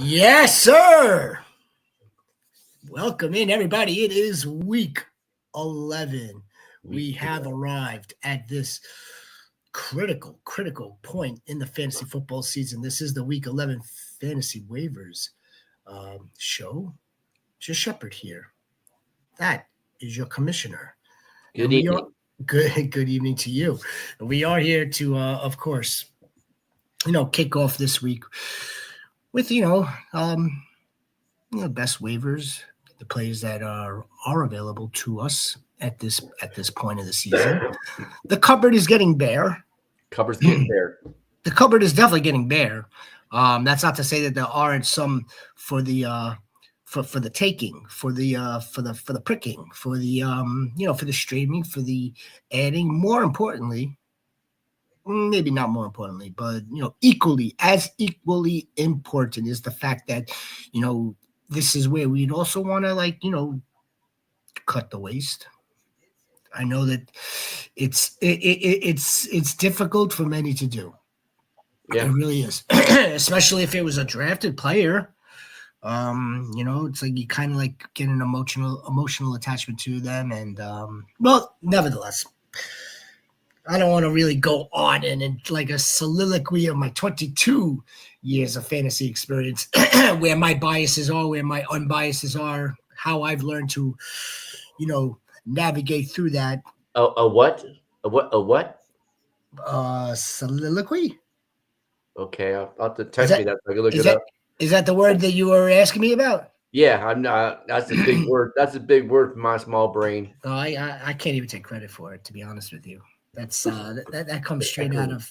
Yes, sir. Welcome in, everybody. It is week 11. We have arrived at this critical point in the fantasy football season. This is the week 11 fantasy waivers show. Just Shepard here. That is your commissioner. Good evening. Good evening to you. We are here to, of course, kick off this week with best waivers, the players that are available to us at this point of the season. The cupboard is getting bare. Cupboard's getting bare. The cupboard is definitely getting bare. That's not to say that there aren't some for the for the taking, for the pricking, for the for the streaming, for the adding. More importantly, maybe not more importantly, but equally important is the fact that this is where we'd also want to cut the waste. I know that it's difficult for many to do. Yeah. It really is, especially if it was a drafted player. It's like you kind of get an emotional attachment to them, and nevertheless, I don't want to really go on and like a soliloquy of my 22 years of fantasy experience, where my biases are, where my unbiases are, how I've learned to, navigate through that. A what? Soliloquy. Okay, I'll have to text me that so I can look it up. Is that the word that you were asking me about? Yeah, I'm not. That's a big word. That's a big word for my small brain. I can't even take credit for it, to be honest with you. That's that comes straight out of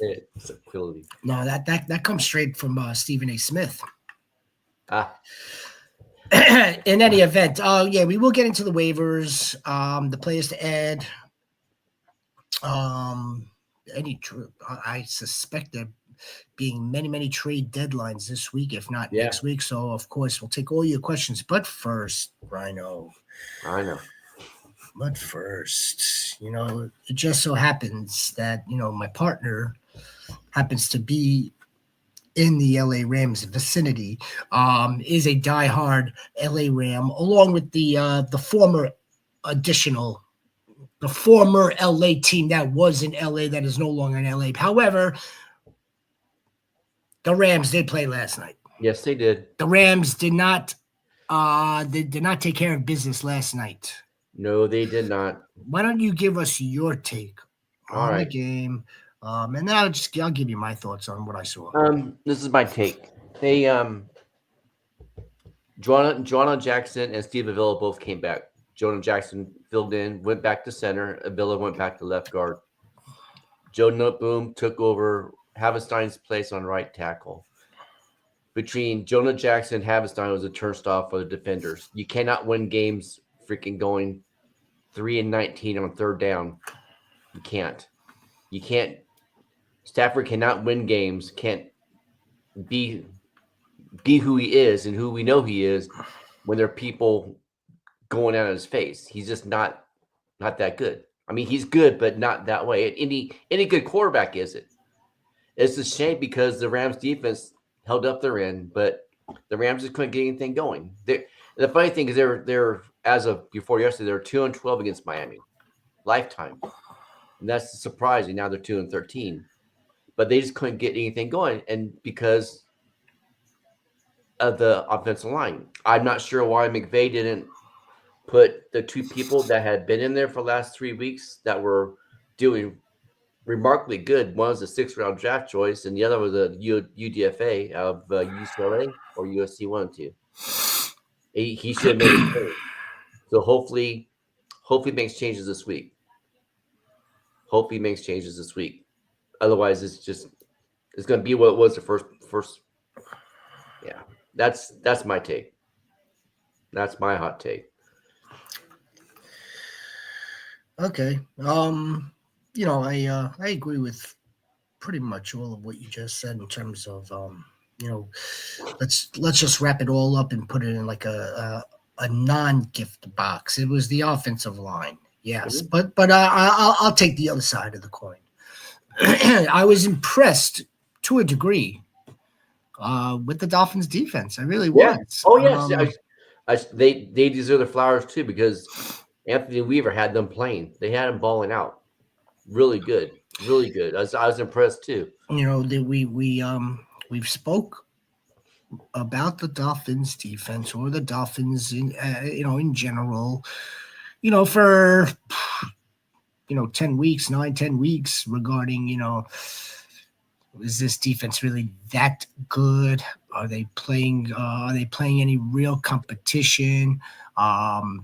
no that comes straight from Stephen A. Smith. In any event, we will get into the waivers, the players to add. I suspect there being many trade deadlines this week, if not next week. So of course we'll take all your questions. But first, Rhino. I know. But first, it just so happens that, my partner happens to be in the LA Rams vicinity, is a diehard LA Ram, along with the former LA team that was in LA that is no longer in LA. However, the Rams did play last night. Yes, they did. The Rams did not take care of business last night. No, they did not. Why don't you give us your take on the game, and then I'll give you my thoughts on what I saw. This is my take. They Jonah Jackson and Steve Avila both came back. Jonah Jackson filled in, went back to center. Avila went back to left guard. Joe Noteboom took over Havenstein's place on right tackle. Between Jonah Jackson and Havenstein was a turnstile for the defenders. You cannot win games freaking going 3-19 on third down. You can't. Stafford cannot win games, can't be who he is and who we know he is when there are people going out of his face. He's just not that good. I mean, he's good, but not that way. Any good quarterback is it. It's a shame because the Rams defense held up their end, but the Rams just couldn't get anything going. The funny thing is they're as of before yesterday, they're 2-12 against Miami. Lifetime. And that's surprising. Now they're 2-13. But they just couldn't get anything going. And because of the offensive line. I'm not sure why McVay didn't put the two people that had been in there for the last 3 weeks that were doing remarkably good. One was a 6th-round draft choice, and the other was a UDFA of UCLA or USC 1 and 2. He should have made it clear. So hopefully makes changes this week. Otherwise, it's going to be what it was the first. Yeah, that's my take. That's my hot take. Okay. I agree with pretty much all of what you just said in terms of let's just wrap it all up and put it in like a non-gift box. It was the offensive line, yes, but I'll take the other side of the coin. I was impressed to a degree with the Dolphins defense. I really Yeah. was. Oh yes. They deserve the flowers too because Anthony Weaver had them playing. They had them balling out. Really good. Really good. I was impressed too. That we've spoke about the Dolphins defense or the Dolphins in general, for 10 weeks, 9, 10 weeks regarding, is this defense really that good? Are they playing any real competition? The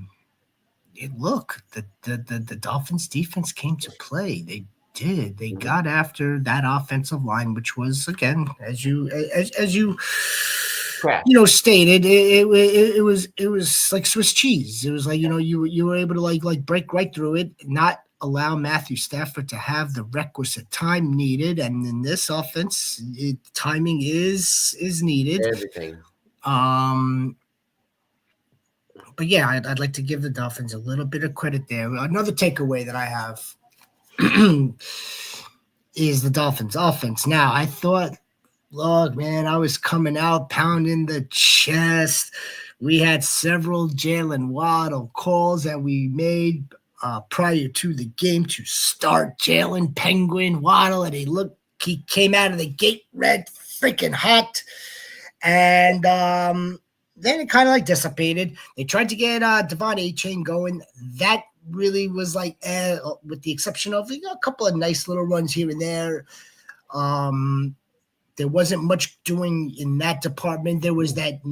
Dolphins defense came to play. They did. They got after that offensive line, which was, again, as you Crap. stated, it was like Swiss cheese. It was like, you were able to like break right through it, not allow Matthew Stafford to have the requisite time needed. And in this offense, timing is needed. Everything. But yeah, I'd like to give the Dolphins a little bit of credit there. Another takeaway that I have is the Dolphins offense. Now, I thought, look, man, I was coming out pounding the chest. We had several Jalen Waddle calls that we made prior to the game to start. Jalen Penguin Waddle, and he came out of the gate red, freaking hot. And then it kind of like dissipated. They tried to get Devon A-Chain going. That really was like, with the exception of a couple of nice little runs here and there. There wasn't much doing in that department. There was that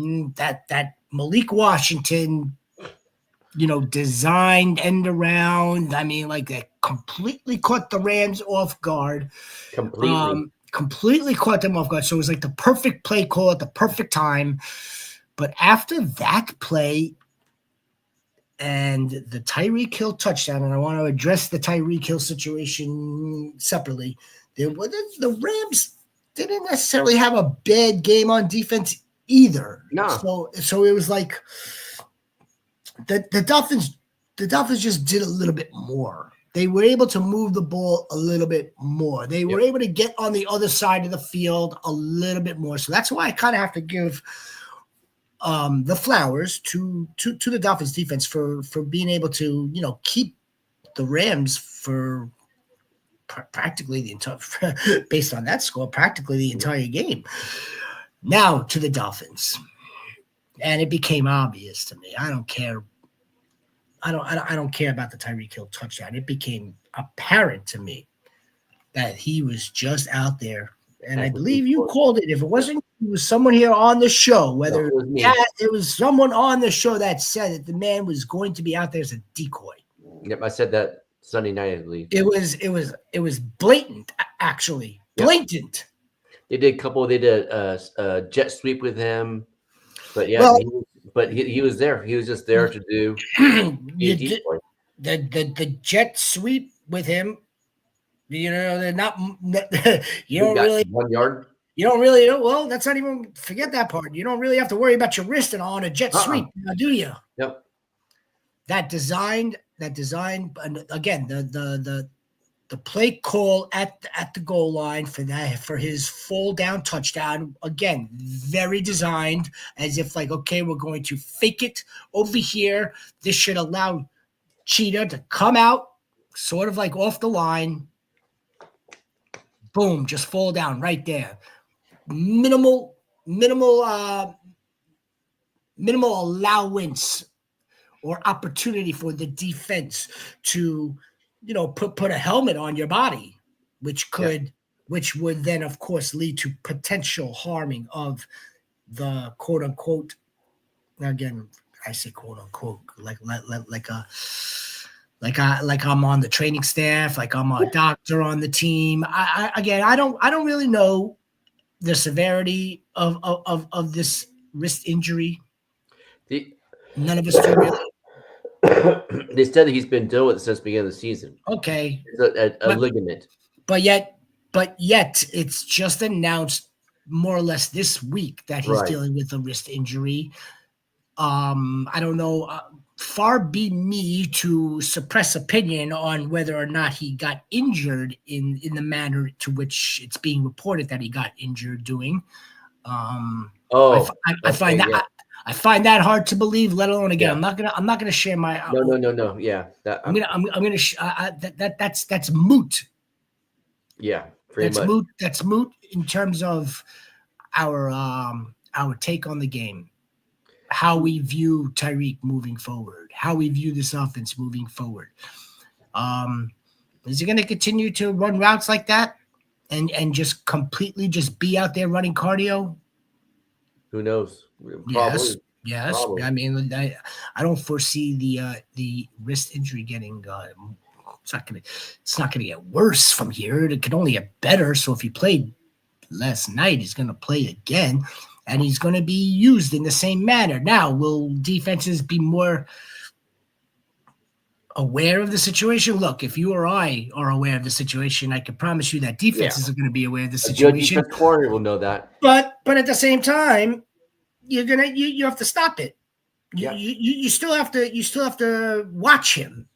Malik Washington, designed end around. I mean, like, that completely caught the Rams off guard. Completely caught them off guard. So it was like the perfect play call at the perfect time. But after that play and the Tyreek Hill touchdown, and I want to address the Tyreek Hill situation separately, the Rams didn't necessarily have a bad game on defense either. No. So it was like the Dolphins just did a little bit more. They were able to move the ball a little bit more. They were able to get on the other side of the field a little bit more. So that's why I kind of have to give the flowers to the Dolphins defense for being able to, keep the Rams for practically the entire, based on that score, practically the entire game. Now to the Dolphins. And it became obvious to me. I don't care. I don't care about the Tyreek Hill touchdown. It became apparent to me that he was just out there. And I believe you called it. If it wasn't, it was someone here on the show, whether it was someone on the show that said that the man was going to be out there as a decoy. Yep, I said that Sunday night, I believe. It was blatant, actually. Blatant. They did a jet sweep with him. But yeah, he was there. He was just there to do the jet sweep with him. They're not. You don't really 1 yard. You don't really. Well, that's not even. Forget that part. You don't really have to worry about your wrist and on a jet sweep, do you? Yep. That design, and again, the play call at the goal line for his fall down touchdown, again, very designed, as if like, okay, we're going to fake it over here. This should allow Cheetah to come out sort of like off the line. Boom, just fall down right there. Minimal allowance or opportunity for the defense to, put a helmet on your body, which would then, of course, lead to potential harming of the quote unquote. Again, I say quote unquote, like I'm on the training staff, like I'm a doctor on the team. I don't really know the severity of this wrist injury. None of us do really. They said that he's been dealing with it since the beginning of the season. Okay. It's a ligament. But yet it's just announced more or less this week that he's dealing with a wrist injury. I don't know. Far be me to suppress opinion on whether or not he got injured in the manner to which it's being reported that he got injured doing. Oh, I find okay, that yeah. I find that hard to believe. Let alone again, Yeah. I'm not gonna share my. No. Yeah, I'm gonna that's moot. yeah, pretty much. That's moot in terms of our take on the game, how we view Tyreek moving forward, how we view this offense moving forward. Is he going to continue to run routes like that and just completely just be out there running cardio? Who knows? Yes, Probably. yes. Probably. I mean, I don't foresee the wrist injury getting. It's not gonna get worse from here. It could only get better. So if he played last night, he's going to play again, and he's going to be used in the same manner. Now, will defenses be more aware of the situation? Look, if you or I are aware of the situation, I can promise you that defenses are going to be aware of the A good situation. defense coordinator will know that. But at the same time, you have to stop it. You still have to watch him.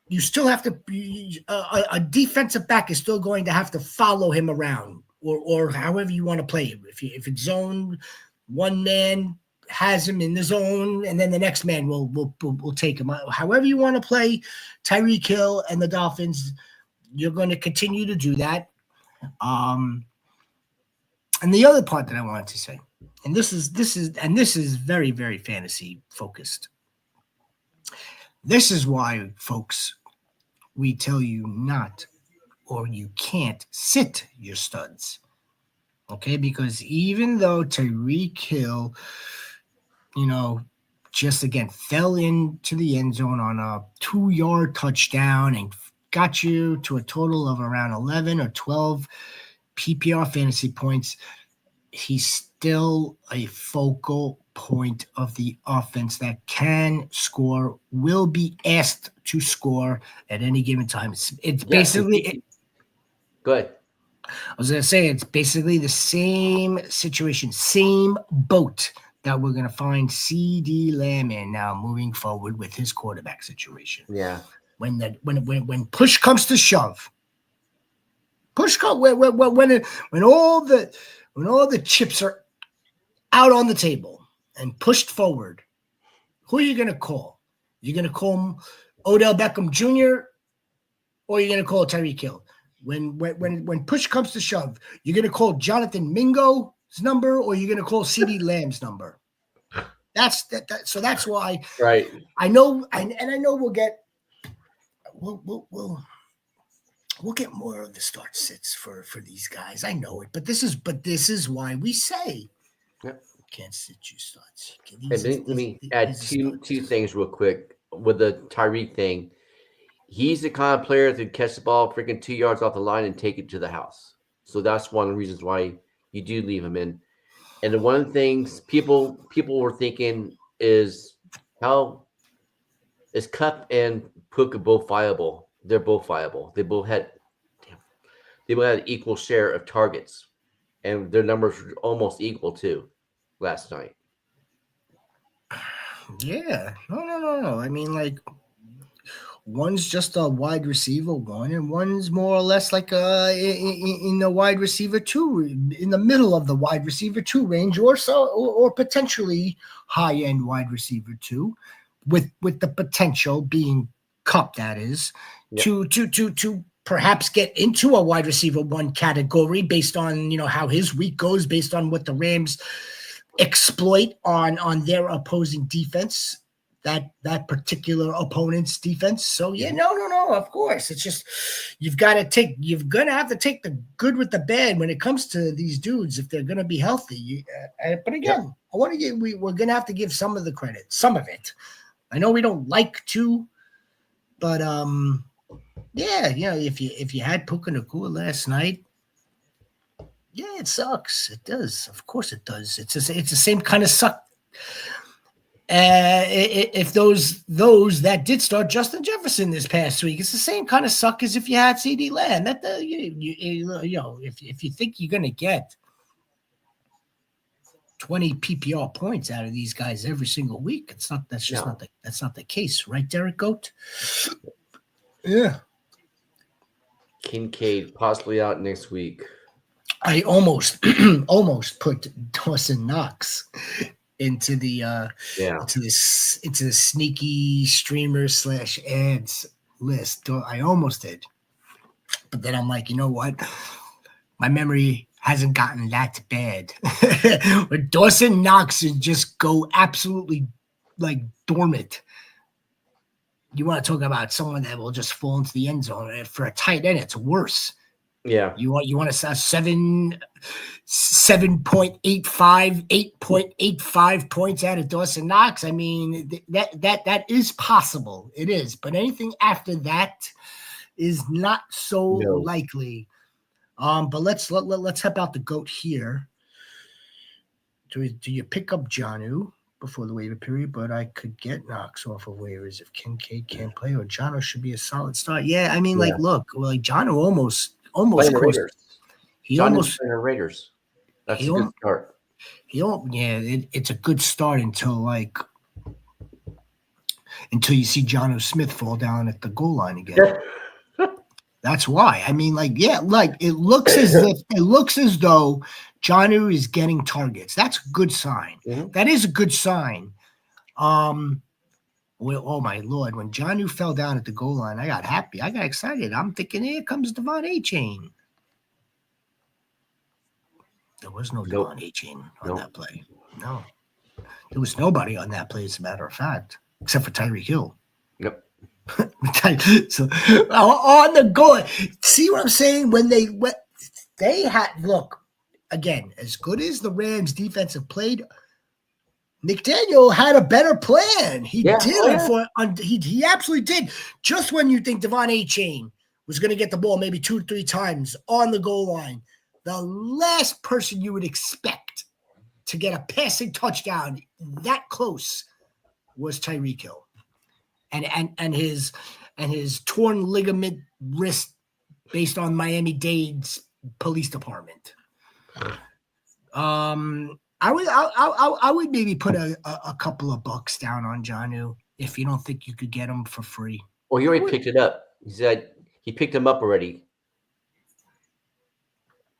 You still have to. A defensive back is still going to have to follow him around, or however you want to play it. If it's zone, one man has him in the zone, and then the next man will take him. However you want to play Tyreek Hill and the Dolphins, you're going to continue to do that. And the other part that I wanted to say, and this is very, very fantasy focused. This is why, folks, we tell you not, or you can't sit your studs. Okay, because even though Tyreek Hill, just again fell into the end zone on a 2-yard touchdown and got you to a total of around 11 or 12 PPR fantasy points, he's still a focal point of the offense that can score, will be asked to score at any given time. It's basically. Go ahead. I was going to say it's basically the same situation, same boat that we're going to find CD Lamb in now moving forward with his quarterback situation. Yeah. When push comes to shove, when all the chips are out on the table and pushed forward, who are you going to call? You're going to call Odell Beckham Jr. or you're going to call Tyreek Hill? When push comes to shove, you're going to call Jonathan Mingo's number or you're going to call CD Lamb's number. So that's why. Right. I know, and I know we'll get more of the start sits for these guys. I know it, but this is why we say can't sit you starts. Let me add two things real quick with the Tyreek thing. He's the kind of player that can catch the ball freaking 2 yards off the line and take it to the house. So that's one of the reasons why you do leave him in. And one of the things people were thinking is, how is Cup and Puka both viable? They're both viable. They both had equal share of targets, and their numbers were almost equal too last night. Yeah. No. I mean, like, one's just a wide receiver one, and one's more or less like in the wide receiver two, in the middle of the wide receiver two range, or potentially high end wide receiver two, with the potential being Cup, that is, to perhaps get into a wide receiver one category based on how his week goes, based on what the Rams exploit on their opposing defense. That particular opponent's defense. So no, of course. It's just you're gonna have to take the good with the bad when it comes to these dudes if they're gonna be healthy. But again, we're gonna have to give some of the credit, some of it. I know we don't like to, but if you had Puka Nacua last night, it sucks. It does. Of course it does. It's the same kind of suck. If those that did start Justin Jefferson this past week, it's the same kind of suck as if you had CD Lamb. That if you think you're gonna get 20 PPR points out of these guys every single week, that's not the case, right, Derek Goat? Yeah. Kincaid possibly out next week. I almost almost put Dawson Knox into the Yeah. into the sneaky streamer / ads list. I almost did, but then I'm like, you know what? My memory hasn't gotten that bad. But Dawson Knox would just go absolutely like dormant. You want to talk about someone that will just fall into the end zone. For a tight end, it's worse. Yeah. You want to say 7.85, 8.85 points out of Dawson Knox. I mean, that is possible. It is, but anything after that is not so likely. But let's help out the GOAT here. Do you pick up Jonnu before the waiver period? But I could get Knox off of waivers if Kincaid can't play, or Jonnu should be a solid start. Yeah, I mean, like, look, like Jonnu almost Playing the crossed. Raiders. He John almost playing the Raiders. That's a good start. It's a good start until you see Jonnu Smith fall down at the goal line again. That's why. I mean, like, yeah, like it looks as though Jonnu is getting targets. That's a good sign. Mm-hmm. That is a good sign. Well, oh my Lord, when Jonnu fell down at the goal line, I got happy. I got excited. I'm thinking, here comes Devon A-Chain. There was no Devon A-Chain on that play. No. There was nobody on that play, as a matter of fact, except for Tyreek Hill. Yep. So on the goal, see what I'm saying? When they had, look, again, as good as the Rams defense have played, McDaniel had a better plan. He did. He absolutely did. Just when you think Devon A-Chain was going to get the ball maybe 2-3 times on the goal line, the last person you would expect to get a passing touchdown that close was Tyreek Hill. And his torn ligament wrist based on Miami-Dade's police department. I would maybe put a couple of bucks down on Jonnu if you don't think you could get him for free. Well, he already picked it up. He said he picked him up already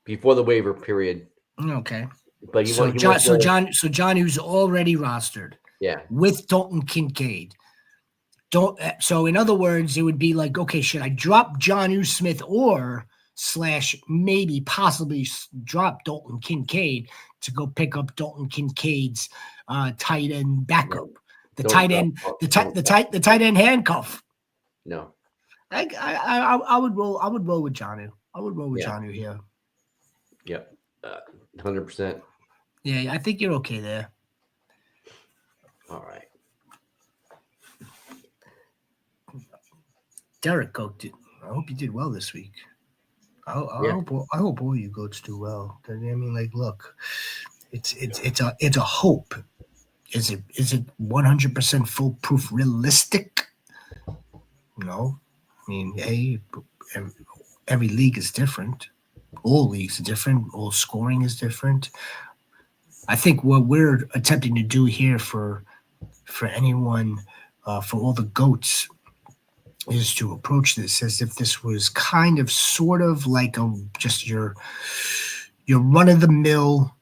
before the waiver period. Okay. But Jonnu's already rostered. Yeah. With Dalton Kincaid. So in other words, it would be like, okay, should I drop Jonnu Smith or / maybe possibly drop Dalton Kincaid to go pick up Dalton Kincaid's tight end backup, the tight end handcuff? No. I would roll with Jonnu. I would roll with Jonnu here. Yep. 100%. Yeah, I think you're okay there. All right. Derek Goat I hope you did well this week. I hope all you goats do well. I mean, like, look, it's a hope. Is it 100% foolproof realistic? No. I mean, every league is different. All leagues are different. All scoring is different. I think what we're attempting to do here for anyone, for all the goats, is to approach this as if this was kind of sort of like just your run-of-the-mill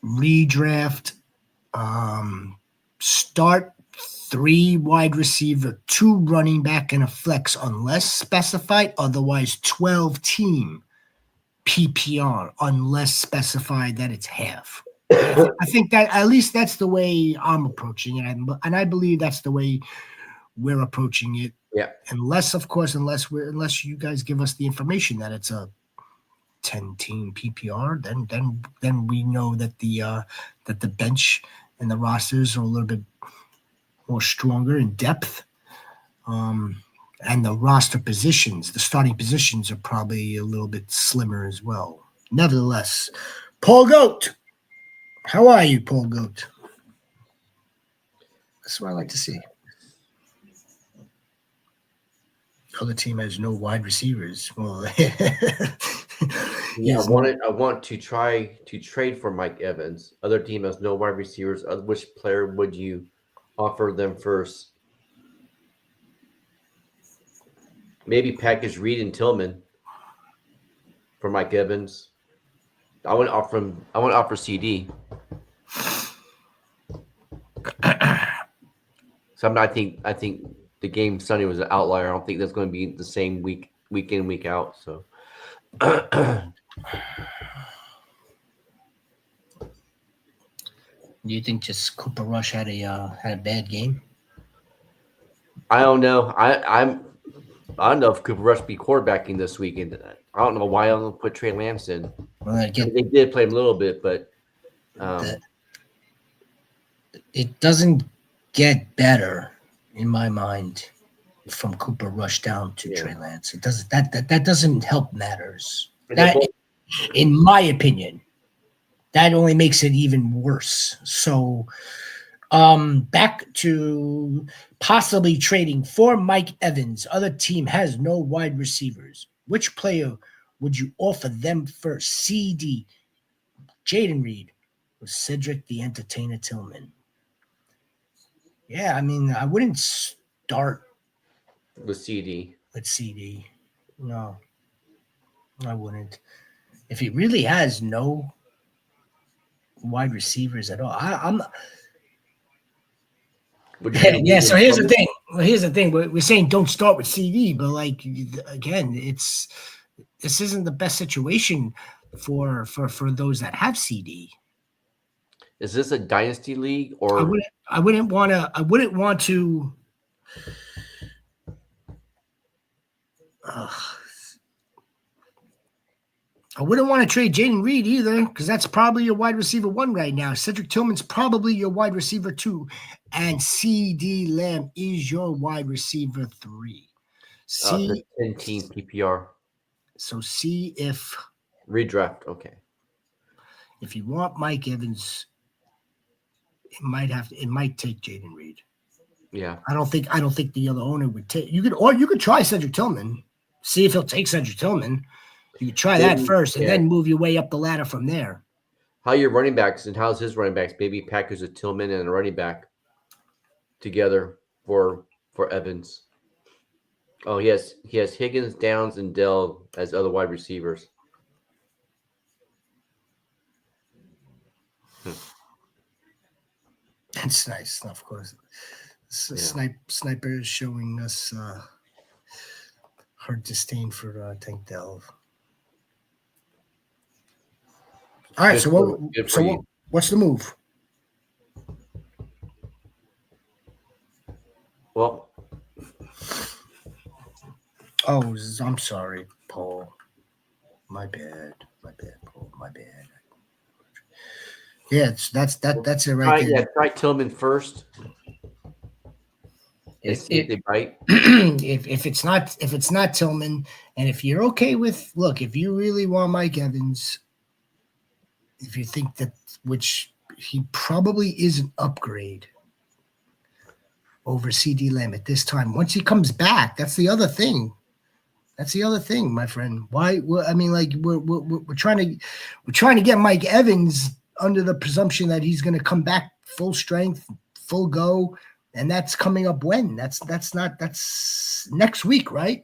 redraft, start 3 wide receiver, 2 running back, and a flex unless specified, otherwise 12-team PPR unless specified that it's half. I think that at least that's the way I'm approaching it, and I believe that's the way we're approaching it. Yeah. Unless you guys give us the information that it's a 10-team PPR, then we know that the bench and the rosters are a little bit more stronger in depth, and the roster positions, the starting positions, are probably a little bit slimmer as well. Nevertheless, Paul Goat, how are you, Paul Goat? That's what I like to see. Other team has no wide receivers. Well, yeah, I want to try to trade for Mike Evans. Other team has no wide receivers. Which player would you offer them first? Maybe package Reed and Tillman for Mike Evans. I want to offer him. I want to offer CD. So I think the game Sunday was an outlier. I don't think that's going to be the same week in, week out. So Do you think just Cooper Rush had a bad game? I don't know. I don't know if Cooper Rush be quarterbacking this weekend. I don't know why I don't put Trey Lance in. Well, I mean, they did play him a little bit, but it doesn't get better in my mind from Cooper Rush down to Trey Lance. It doesn't that doesn't help matters. That, in my opinion, that only makes it even worse. So, back to possibly trading for Mike Evans. Other team has no wide receivers. Which player would you offer them first? CD, Jaden Reed, or Cedric the Entertainer Tillman? Yeah, I mean, I wouldn't start with CD. With CD. No, I wouldn't. If he really has no wide receivers at all, I'm. Yeah. So here's the thing. Well, here's the thing. We're saying don't start with CD, but like again, this isn't the best situation for those that have CD. Is this a dynasty league or? I wouldn't want to. I wouldn't want to trade Jaden Reed either, because that's probably your wide receiver 1 right now. Cedric Tillman's probably your wide receiver 2, and CD Lamb is your wide receiver 3. The 10-team PPR. So see if redraft. Okay. If you want Mike Evans, it might take Jaden Reed. Yeah. I don't think the other owner would take. You could try Cedric Tillman, see if he'll take Cedric Tillman. You could try that first, and then move your way up the ladder from there. How are your running backs, and how's his running backs? Maybe package a Tillman and a running back together for Evans. Oh, he has Higgins, Downs, and Dell as other wide receivers. That's nice, of course. Sniper is showing us her disdain for Tank Dell. All right, what's the move? Well, I'm sorry, Paul. My bad, Paul. My bad. Yeah, that's it right there. Yeah, try Tillman first. If they bite. if it's not Tillman, and if you're okay with, look, if you really want Mike Evans, if you think that, which he probably is an upgrade over CD Lamb at this time. Once he comes back, that's the other thing. My friend. Why? I mean, like we're trying to get Mike Evans under the presumption that he's going to come back full strength, full go, and that's coming up when? That's next week, right?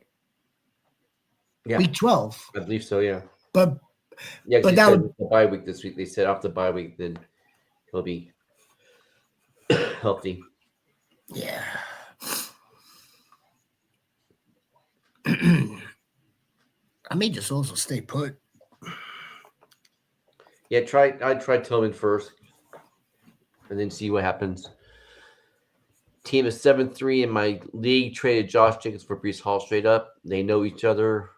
Yeah, week 12. I believe so. Yeah, but that would the bye week this week. They said after the bye week, then he'll be healthy. Yeah. I may just also stay put. Yeah, I'd try Tillman first, and then see what happens. Team is 7-3 in my league. Traded Josh Jacobs for Breece Hall straight up. They know each other.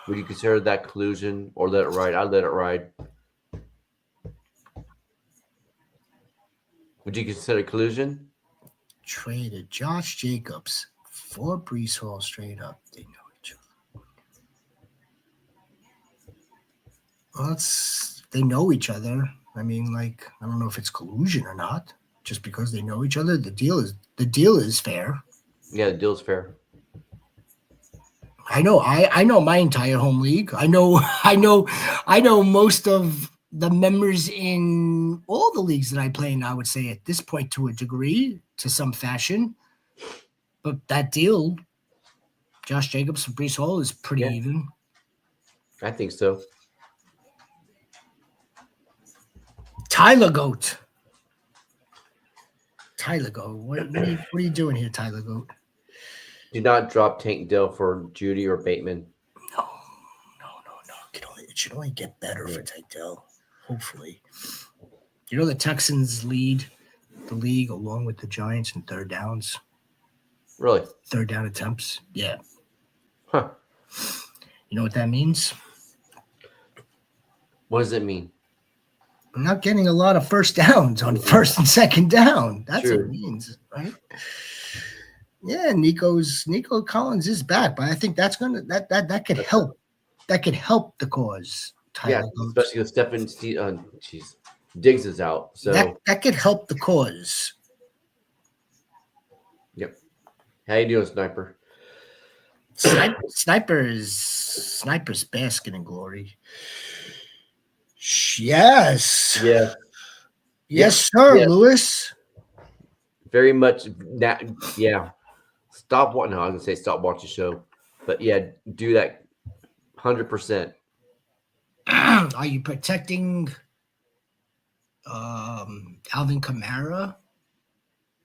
Would you consider that collusion or let it ride? I'd let it ride. Would you consider collusion? Traded Josh Jacobs for Breece Hall straight up. They know each other. Well, they know each other. I mean, like, I don't know if it's collusion or not. Just because they know each other, the deal is fair. Yeah, the deal's fair. I know my entire home league. I know most of the members in all the leagues that I play in, I would say at this point to a degree, to some fashion. But that deal, Josh Jacobs and Breece Hall, is pretty even. I think so. Tyler Goat. Tyler Goat. What are you doing here, Tyler Goat? Do not drop Tank Dell for Judy or Bateman. No. It should only get better for Tank Dell. Hopefully. You know the Texans lead the league along with the Giants in third downs. Really? Third down attempts. Yeah. Huh. You know what that means? What does it mean? We're not getting a lot of first downs on first and second down. That's True. what it means, right? Yeah, Nico Collins is back, but I think that could help. That could help the cause. Tyler Goat. Especially with Stephen Diggs is out. So that could help the cause. Yep. How you doing, Sniper? Sniper's basking in glory. Yes. Yeah. Yes, sir, Yes. Lewis. Very much. Yeah. Stop watching. No, I was gonna say stop watching the show, but yeah, do that 100%. Are you protecting Alvin Kamara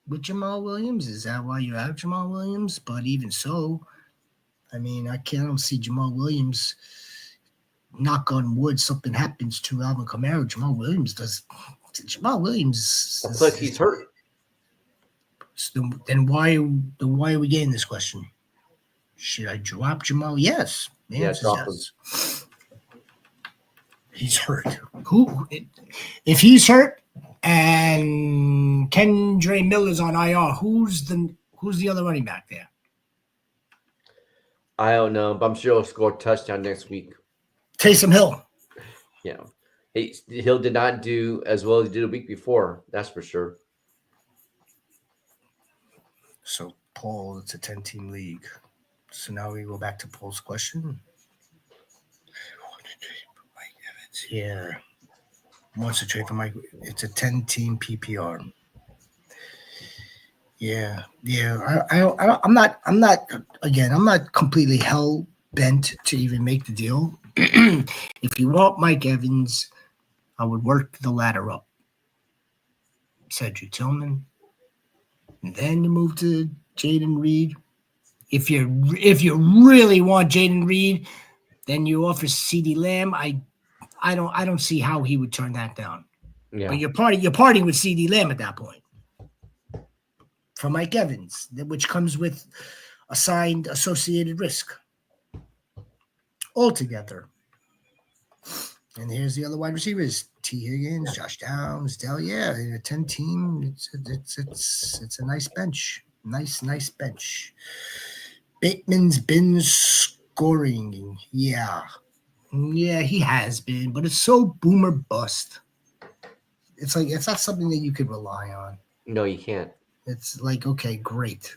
with Jamal Williams? Is that why you have Jamal Williams? But even so, I mean, I don't see Jamal Williams. Knock on wood, something happens to Alvin Kamara. Jamal Williams. Looks like he's hurt. So then why are we getting this question? Should I drop Jamal? Yes. The answer is yes. He's hurt. If he's hurt and Kendre Miller's on IR, who's the other running back there? I don't know, but I'm sure he'll score a touchdown next week. Taysom Hill. Yeah. Hill did not do as well as he did a week before. That's for sure. So, Paul, it's a 10-team league. So now we go back to Paul's question. Yeah. Wants to trade for Mike. It's a 10-team PPR. Yeah. I'm not completely hell bent to even make the deal. If you want Mike Evans, I would work the ladder up. Cedric Tillman. And then you move to Jaden Reed. If you really want Jaden Reed, then you offer CeeDee Lamb. I don't see how he would turn that down. Yeah. But you're partying with CeeDee Lamb at that point. For Mike Evans, which comes with assigned associated risk altogether. And here's the other wide receivers: T. Higgins, Josh Downs, Dell. Yeah, in a 10-team, it's a nice bench. Nice bench. Bateman's been scoring. Yeah, he has been, but it's so boomer bust. It's like it's not something that you could rely on. No, you can't. It's like, okay, great.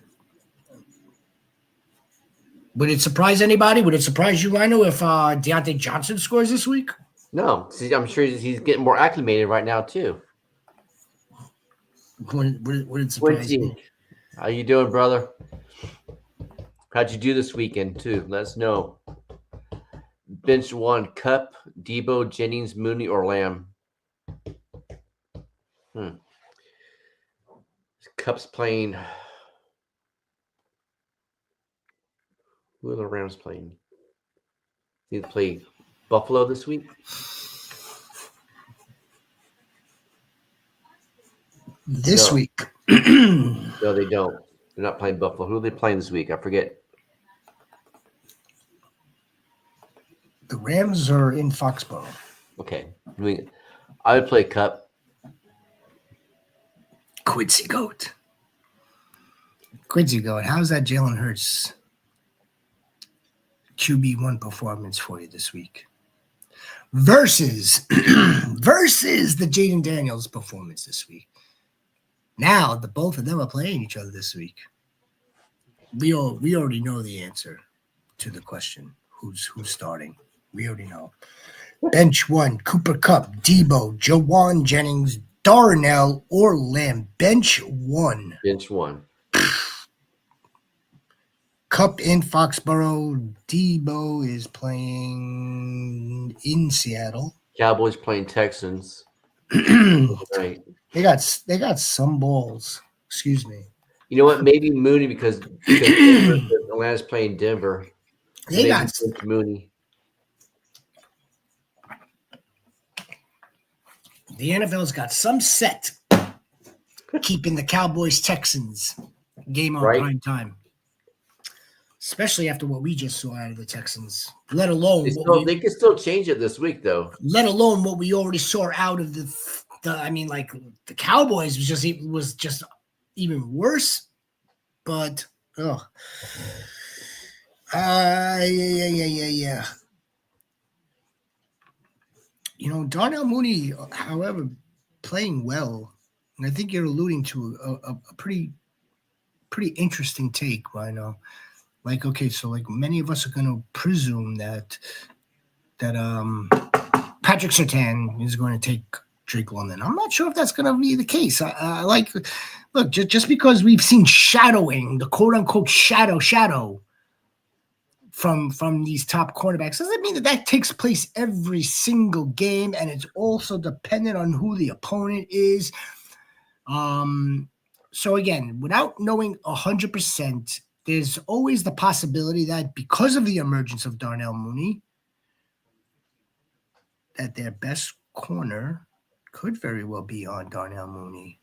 Would it surprise anybody? Would it surprise you, Rhino, if Deontay Johnson scores this week? No, see, I'm sure he's getting more acclimated right now too. Would it surprise me? How you doing, brother? How'd you do this weekend too? Let us know. Bench one: Cup, Debo, Jennings, Mooney, or Lamb. Cup's playing. Who are the Rams playing? Need to play Buffalo this week? This week. No, they don't. They're not playing Buffalo. Who are they playing this week? I forget. The Rams are in Foxborough. Okay. I would play Cup. Quincy Goat. How's that Jalen Hurts QB1 performance for you this week? Versus the Jaden Daniels performance this week. Now the both of them are playing each other this week. We already know the answer to the question. Who's starting? We already know. Bench one: Cooper Kupp, Debo, Jawan Jennings, Darnell, or Lamb. Bench one. Kupp in Foxborough. Debo is playing in Seattle. Cowboys playing Texans. Right. They got some balls. Excuse me. You know what? Maybe Mooney because Denver, Atlanta's playing Denver. So They maybe got it's Mooney. the NFL's got some set keeping the Cowboys Texans game on Right. prime time. Especially after what we just saw out of the Texans. Let alone They can still change it this week though. Let alone what we already saw out of the I mean, like the Cowboys was just even worse. But yeah. You know, Darnell Mooney, however, playing well, and I think you're alluding to a pretty interesting take, Rhino. Like, okay, so like many of us are going to presume that Patrick Surtain is going to take Drake London. I'm not sure if that's going to be the case. I like, look, just because we've seen shadowing, the quote unquote shadow from these top cornerbacks doesn't mean that takes place every single game, and it's also dependent on who the opponent is. So again, without knowing 100%, there's always the possibility that because of the emergence of Darnell Mooney, that their best corner could very well be on Darnell Mooney.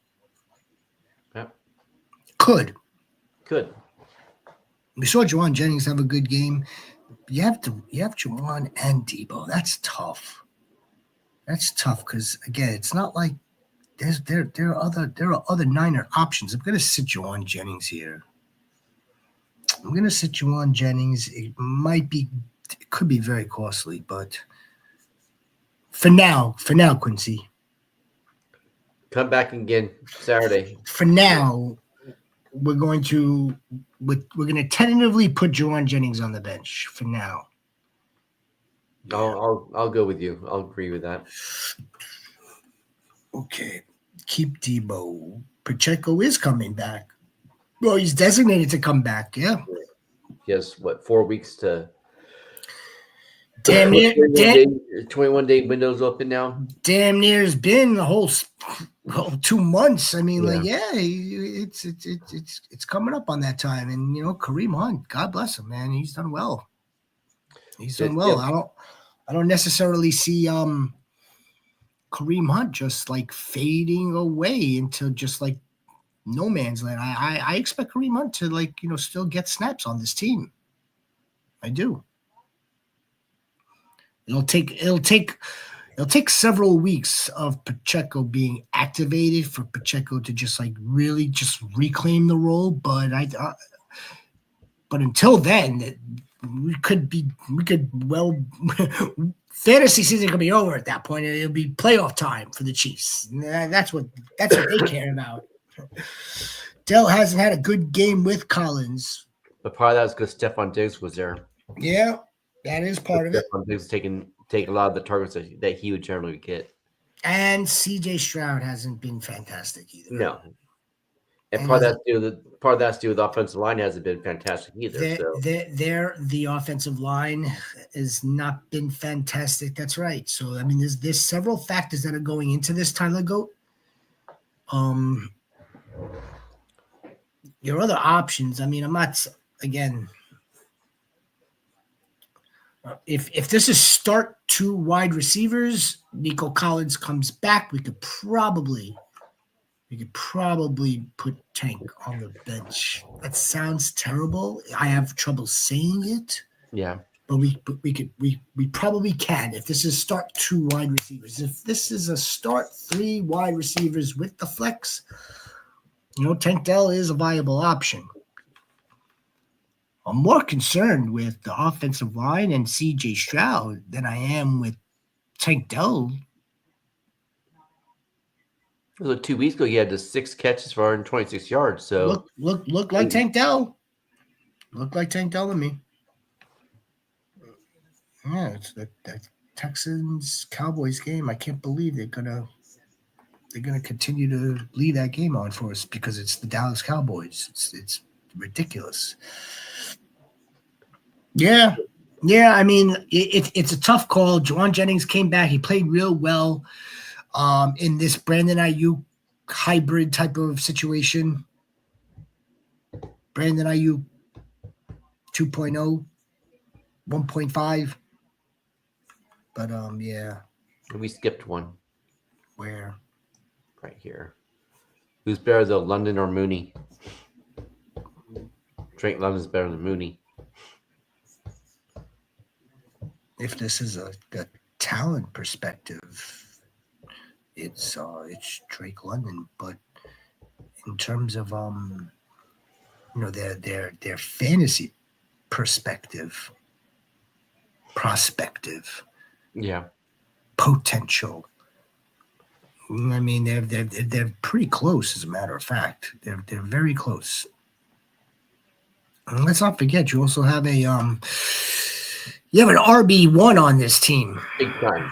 Yep. Could. We saw Juwan Jennings have a good game. You have Juwan and Debo. That's tough. Because again, it's not like there are other Niner options. I'm gonna sit Juwan Jennings here. It could be very costly, but for now, Quincy. Come back again Saturday. For now, we're going to tentatively put Juwan Jennings on the bench for now. I'll go with you. I'll agree with that. Okay. Keep Debo. Pacheco is coming back. Well, he's designated to come back, yeah. He has 4 weeks to damn near 21-day windows open now. Damn near has been the whole 2 months. I mean, it's coming up on that time. And you know, Kareem Hunt, God bless him, man. He's done well. I don't necessarily see Kareem Hunt just like fading away into just like no man's land. I expect Kareem Hunt to still get snaps on this team. I do. It'll take several weeks of Pacheco being activated for Pacheco to just like really just reclaim the role. But until then, fantasy season could be over at that point. It'll be playoff time for the Chiefs. That's what they care about. Dell hasn't had a good game with Collins. But part of that is because Stephon Diggs was there. Yeah, that is part of it. Stephon Diggs take a lot of the targets that he would generally get. And CJ Stroud hasn't been fantastic either. No. And part of that's due to the offensive line hasn't been fantastic either. The offensive line has not been fantastic. That's right. So I mean, there's several factors that are going into this, Tyler Goat. Your other options. I mean, I'm not again. If this is start 2 wide receivers, Nico Collins comes back, we could probably put Tank on the bench. That sounds terrible. I have trouble saying it. Yeah. But we probably can. If this is start 2 wide receivers. If this is a start 3 wide receivers with the flex, Tank Dell is a viable option. I'm more concerned with the offensive line and CJ Stroud than I am with Tank Dell. So 2 weeks ago, he had the 6 catches for 126 yards. So look like Tank Dell. Look like Tank Dell to me. Yeah, it's the Texans Cowboys game. I can't believe they're gonna continue to leave that game on for us because it's the Dallas Cowboys. It's ridiculous. Yeah. I mean, it's a tough call. Juwan Jennings came back. He played real well. in this Brandon Ayuk hybrid type of situation. Brandon Ayuk 2.0, 1.5. But yeah. We skipped one Where? right here. Who's better though, London or Mooney? Drake London's better than Mooney. If this is a talent perspective, it's Drake London. But in terms of their fantasy perspective, prospective, yeah, potential. I mean, they're pretty close. As a matter of fact, they're very close. And let's not forget, you also have an RB1 on this team. big time.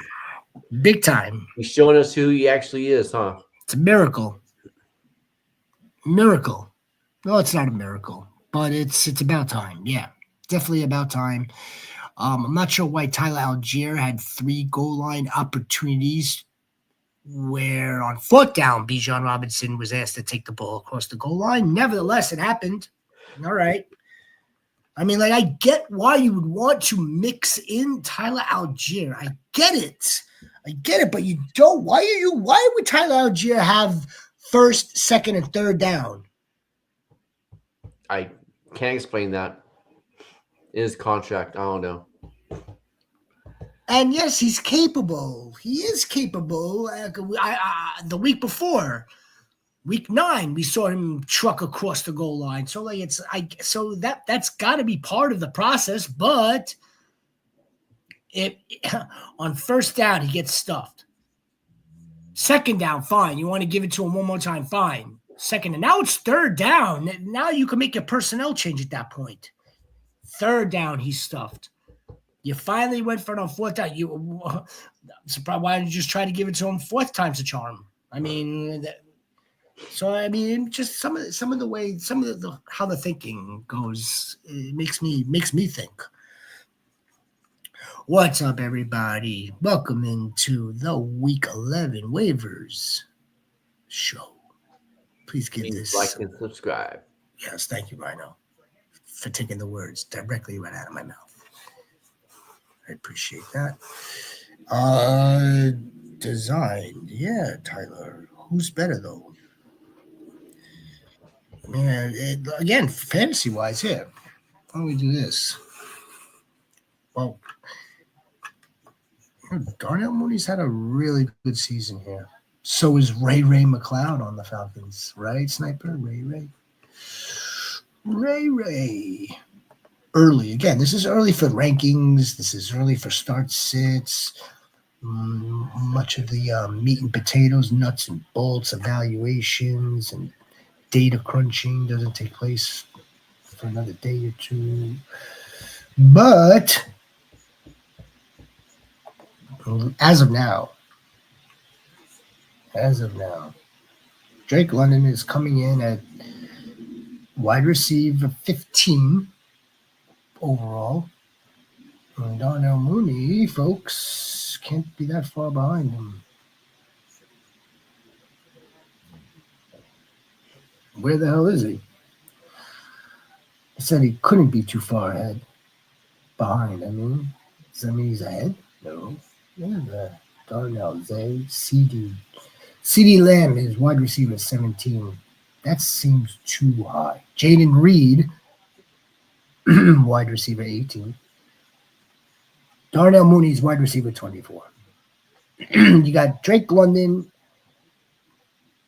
Big time. He's showing us who he actually is, huh? It's a miracle. Miracle. No, it's not a miracle, but it's about time. Yeah, definitely about time. I'm not sure why Tyler Algier had 3 goal line opportunities where on 4th down, Bijan Robinson was asked to take the ball across the goal line. Nevertheless, it happened. All right. I mean, like, I get why you would want to mix in Tyler Algier. I get it, but you don't. Why would Tyler Algier have 1st, 2nd, and 3rd down? I can't explain that. His contract, I don't know. And yes, he's capable. He is capable. The week before, week 9, we saw him truck across the goal line. So like that's got to be part of the process. But on 1st down, he gets stuffed. 2nd down, fine. You want to give it to him one more time, fine. 2nd, and now it's 3rd down. Now you can make your personnel change at that point. 3rd down, he's stuffed. You finally went for it on 4th down. I'm surprised why didn't you just try to give it to him 4th time's a charm? I mean, just some of the way, how the thinking goes, it makes me think. What's up, everybody? Welcome into the Week 11 Waivers show. Please give this like and subscribe. Yes, thank you, Rhino, for taking the words directly right out of my mouth. I appreciate that. Designed. Yeah, Tyler. Who's better, though? Man, again, fantasy-wise, here. Why don't we do this? Well, Darnell Mooney's had a really good season here. So is Ray McLeod on the Falcons, right, Sniper? Ray. Early. Again, this is early for rankings. This is early for start sits. Much of the meat and potatoes, nuts and bolts, evaluations, and data crunching doesn't take place for another day or 2. But as of now, Drake London is coming in at wide receiver 15 overall. And Darnell Mooney, folks, can't be that far behind him. Where the hell is he? I said he couldn't be too far behind. I mean, does that mean he's ahead? No. Yeah, Darnell, Zay, CD Lamb is wide receiver 17. That seems too high. Jaden Reed, wide receiver 18. Darnell Mooney's wide receiver 24. You got Drake London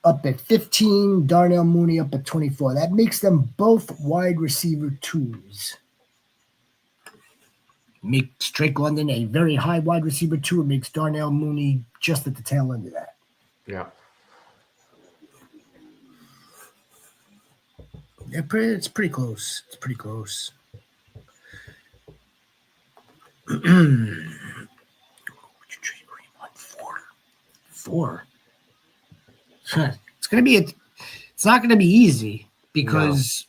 up at 15, Darnell Mooney up at 24. That makes them both wide receiver 2s. Makes Drake London a very high wide receiver 2. It makes Darnell Mooney just at the tail end of that. Yeah. It's pretty close. It's pretty close. Four. It's not gonna be easy because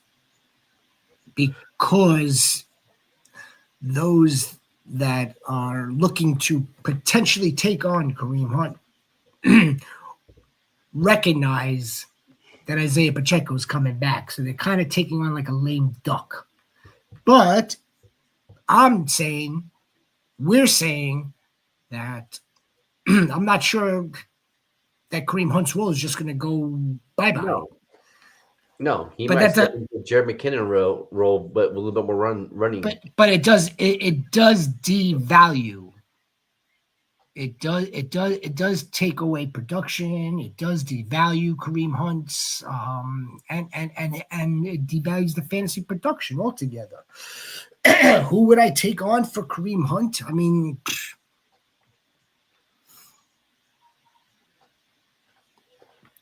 those that are looking to potentially take on Kareem Hunt recognize that Isaiah Pacheco is coming back. So they're kind of taking on like a lame duck. But we're saying that I'm not sure that Kareem Hunt's role is just going to go bye-bye. No, he But might step into the Jared McKinnon role, but with a little bit more running. But it does devalue. It does take away production. It does devalue Kareem Hunt's and it devalues the fantasy production altogether. Who would I take on for Kareem Hunt? I mean,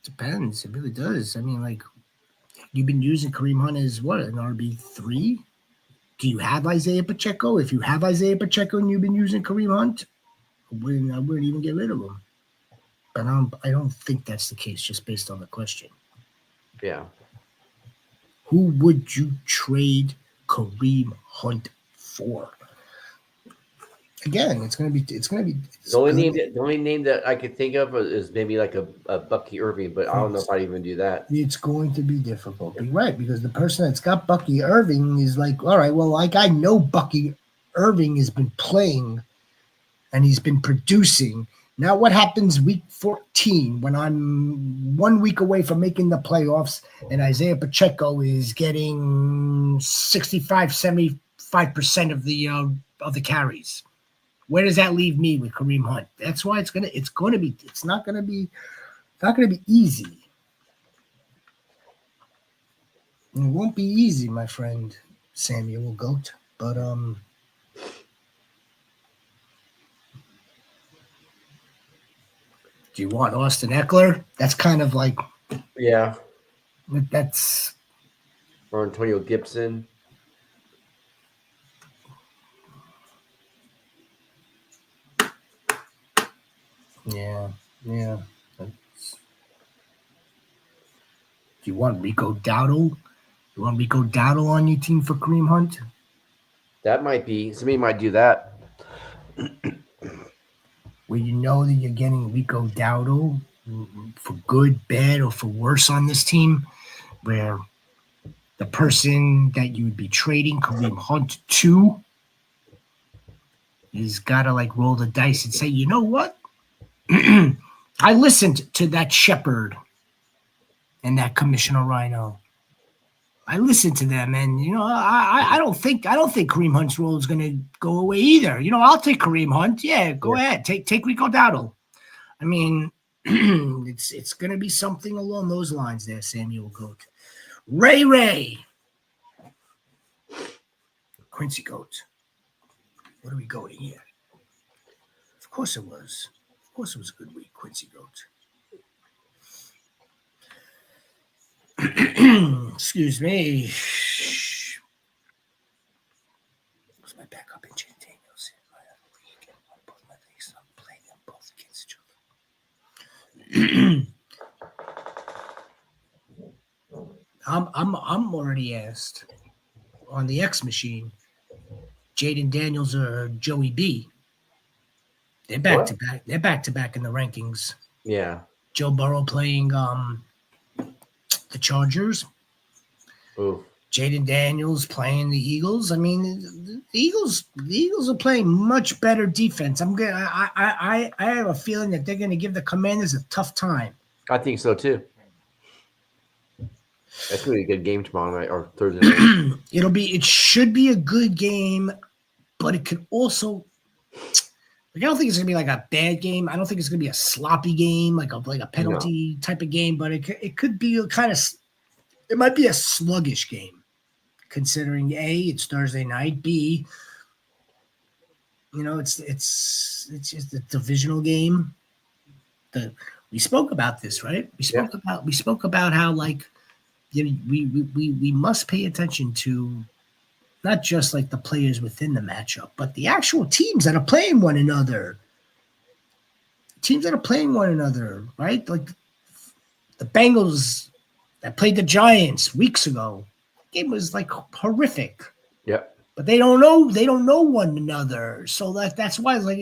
depends. It really does. I mean, like, you've been using Kareem Hunt as what, an RB3? Do you have Isaiah Pacheco? If you have Isaiah Pacheco and you've been using Kareem Hunt, I wouldn't even get rid of him. But I don't think that's the case, just based on the question. Yeah. Who would you trade Kareem Hunt for? Again, it's gonna be. The only name that I could think of is maybe like a Bucky Irving, but I don't know if I'd even do that. It's going to be difficult, right? Because the person that's got Bucky Irving is like, all right, well, like I know Bucky Irving has been playing, and he's been producing. Now, what happens week 14 when I'm 1 week away from making the playoffs, and Isaiah Pacheco is getting 65-75% of the carries? Where does that leave me with Kareem Hunt? That's why it's not gonna be easy. It won't be easy, my friend Samuel Goat. But do you want Austin Eckler? That's kind of like, yeah. That's or Antonio Gibson. Yeah. Do you want Rico Dowdle? You want Rico Dowdle on your team for Kareem Hunt? That might be. Somebody might do that. Where you know that you're getting Rico Dowdle for good, bad, or for worse on this team, where the person that you would be trading Kareem Hunt to is got to like roll the dice and say, you know what? I listened to that Shepard and that Commissioner Rhino. I listened to them, and I don't think Kareem Hunt's role is going to go away either. I'll take Kareem Hunt. Yeah, go ahead. Take Rico Dowdle. I mean, it's going to be something along those lines there, Samuel Goat. Ray. Quincy Goat. What are we going here? Of course it was. Of course it was a good week, Quincy Goat. Excuse me. What's my backup in Jane Daniels? Both my legs. I'm playing them both against each other. I'm already asked on the X machine. Jaden Daniels or Joey B. They're back to back. They're back to back in the rankings. Yeah. Joe Burrow playing the Chargers. Ooh. Jaden Daniels playing the Eagles. I mean, the Eagles are playing much better defense. I have a feeling that they're going to give the Commanders a tough time. I think so too. That's going to be a good game tomorrow night or Thursday night. It should be a good game, but it could also. Like, I don't think it's gonna be like a bad game. I don't think it's gonna be a sloppy game, like a penalty type of game. But it could be it might be a sluggish game, considering A, it's Thursday night. B, it's just a divisional game. We spoke about this, right? We spoke about how like we must pay attention to. Not just like the players within the matchup, but the actual teams that are playing one another. Right? Like the Bengals that played the Giants weeks ago. The game was like horrific. Yep. but they don't know one another. So that's why, like,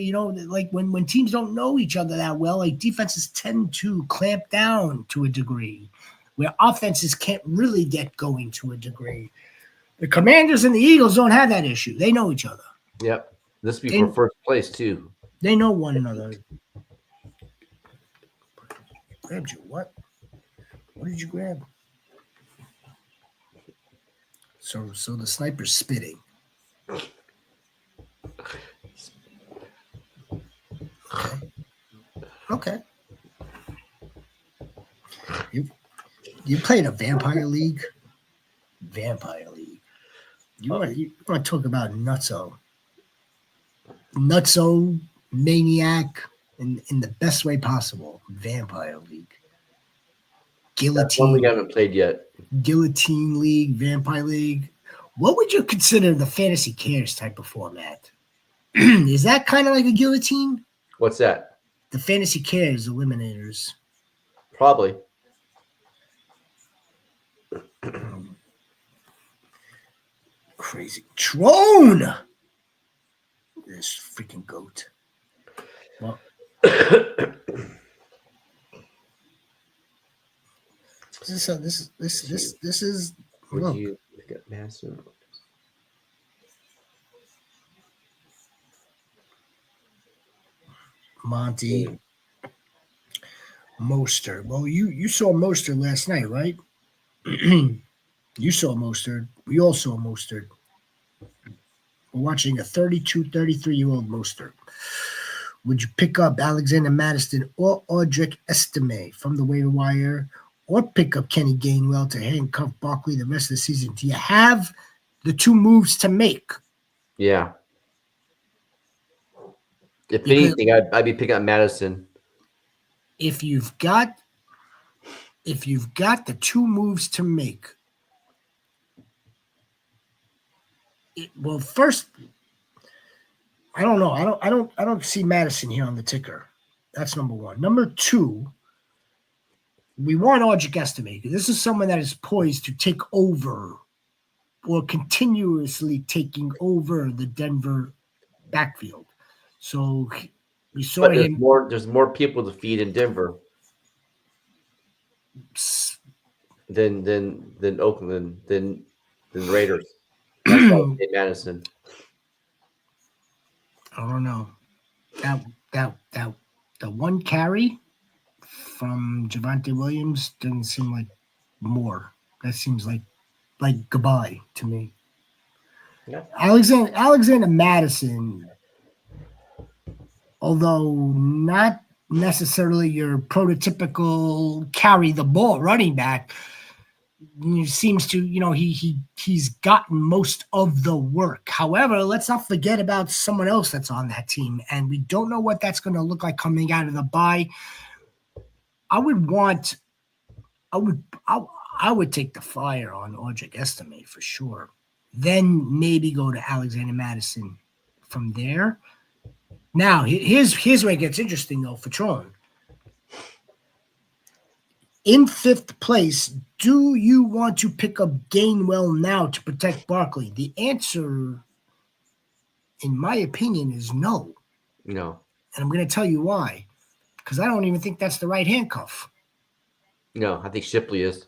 like when teams don't know each other that well, like defenses tend to clamp down to a degree, where offenses can't really get going to a degree. The Commanders and the Eagles don't have that issue. They know each other. Yep. This will be for first place too. They know one another. Grabbed you. What? What did you grab? So the sniper's spitting. Okay. You play in a vampire league? Vampire league. You want to talk about nutso maniac in the best way possible. Vampire league. Guillotine. That's one we haven't played yet. Guillotine league, vampire league. What would you consider the fantasy cares type of format? Is that kind of like a guillotine? What's that? The fantasy cares eliminators. Probably. Crazy. Trone! This freaking goat. Well, this is Would you get massive? Monty Mostert. Well, you saw Mostert last night, right? You saw Mostert. We all saw Mostert. We're watching a 32, 33-year-old Mostert. Would you pick up Alexander Madison or Audric Estime from the waiver wire, or pick up Kenny Gainwell to handcuff Barkley the rest of the season? Do you have the two moves to make? Yeah. If anything, I'd be picking up Madison. If you've got the two moves to make, well, first, I don't know. I don't see Madison here on the ticker. That's number one. Number two, we want Audric Estime. This is someone that is poised to take over or continuously taking over the Denver backfield. So we saw him. There's more people to feed in Denver than Oakland than Raiders. That's why Madison. I don't know. The one carry from Javonte Williams doesn't seem like more. That seems like goodbye to me. Yeah. Alexander Madison, although not necessarily your prototypical carry the ball running back, seems to, he's gotten most of the work. However, let's not forget about someone else that's on that team, and we don't know what that's going to look like coming out of the bye. I would take the fire on Audric Estime for sure. Then maybe go to Alexander Madison from there. Now, here's where it gets interesting, though, for Tron. In fifth place, do you want to pick up Gainwell now to protect Barkley? The answer, in my opinion, is no. No. And I'm going to tell you why. Because I don't even think that's the right handcuff. No, I think Shipley is.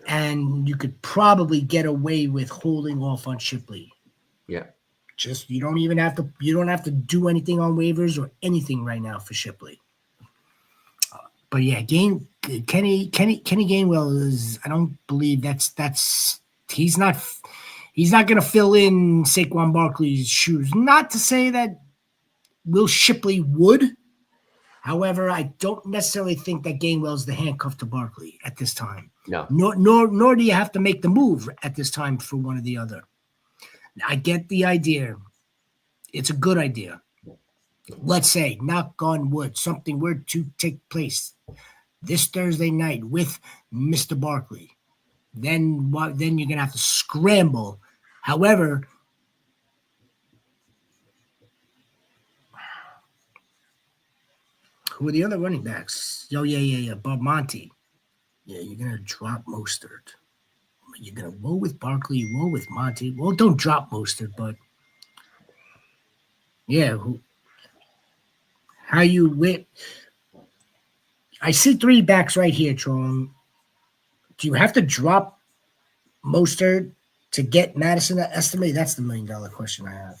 And you could probably get away with holding off on Shipley. Yeah. Just you don't have to do anything on waivers or anything right now for Shipley. But yeah, Kenny Gainwell is. I don't believe that's he's not going to fill in Saquon Barkley's shoes. Not to say that Will Shipley would. However, I don't necessarily think that Gainwell's the handcuff to Barkley at this time. No. Nor do you have to make the move at this time for one or the other. I get the idea. It's a good idea. Let's say, knock on wood, something were to take place this Thursday night with Mr. Barkley. Then you're going to have to scramble. However, who are the other running backs? Oh, yeah. Bob Monty. Yeah, you're going to drop Mostert. you're gonna roll with Barkley, you roll with Monty. Well, don't drop Mostert, but yeah, how you win? I see three backs right here, Tron. Do you have to drop Mostert to get Madison at estimate? That's the $1 million question I have.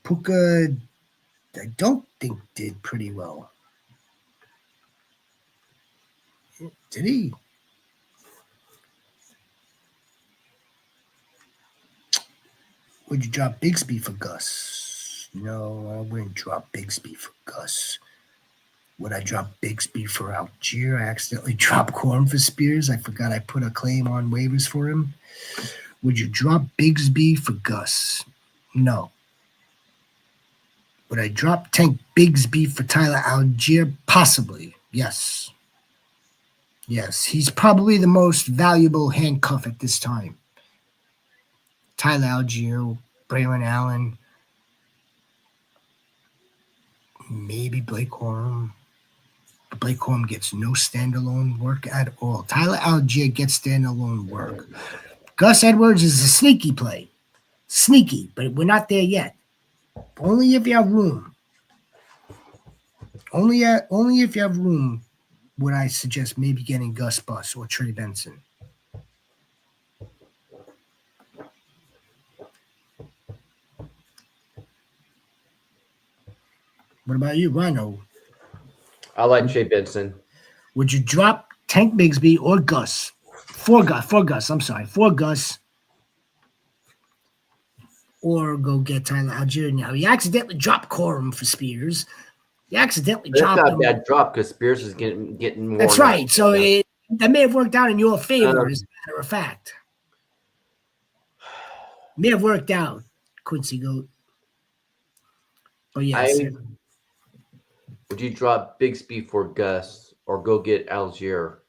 Puka, I don't think did pretty well. Did he? Would you drop Bigsby for Gus? No, I wouldn't drop Bigsby for Gus. Would I drop Bigsby for Algier? I accidentally dropped Quorum for Spears. I forgot I put a claim on waivers for him. Would you drop Bigsby for Gus? No. Would I drop Tank Bigsby for Tyler Algier? Possibly. Yes. Yes. He's probably the most valuable handcuff at this time. Tyler Algier, Braylon Allen, maybe Blake Corum. But Blake Corum gets no standalone work at all. Tyler Algier gets standalone work. Gus Edwards is a sneaky play. Sneaky, but we're not there yet. Only if you have room. Only if you have room would I suggest maybe getting Gus Bus or Trey Benson. What about you, Rhino? I like Trey Benson. Would you drop Tank Bigsby or Gus? For Gus, or go get Tyler Algier now. You accidentally dropped Corum for Spears. You accidentally That's dropped not a him. bad drop because Spears is getting more. That's right. So that may have worked out in your favor, as a matter of fact. May have worked out, Quincy Goat. But yes. Would you drop Bigsby for Gus or go get Algier?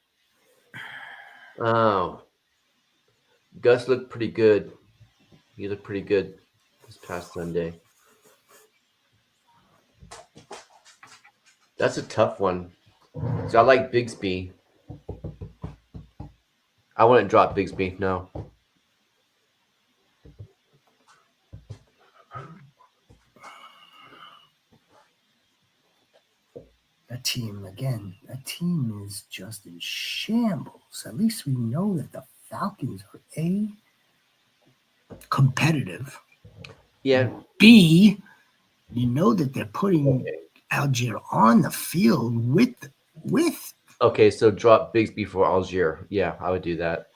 Oh, Gus looked pretty good. He looked pretty good this past Sunday. That's a tough one. So I like Bigsby. I wouldn't drop Bigsby, no. That team is just in shambles. At least we know that the Falcons are A, competitive. Yeah. B, you know that they're putting Algier on the field with. Okay, so drop Bigsby for Algier. Yeah, I would do that.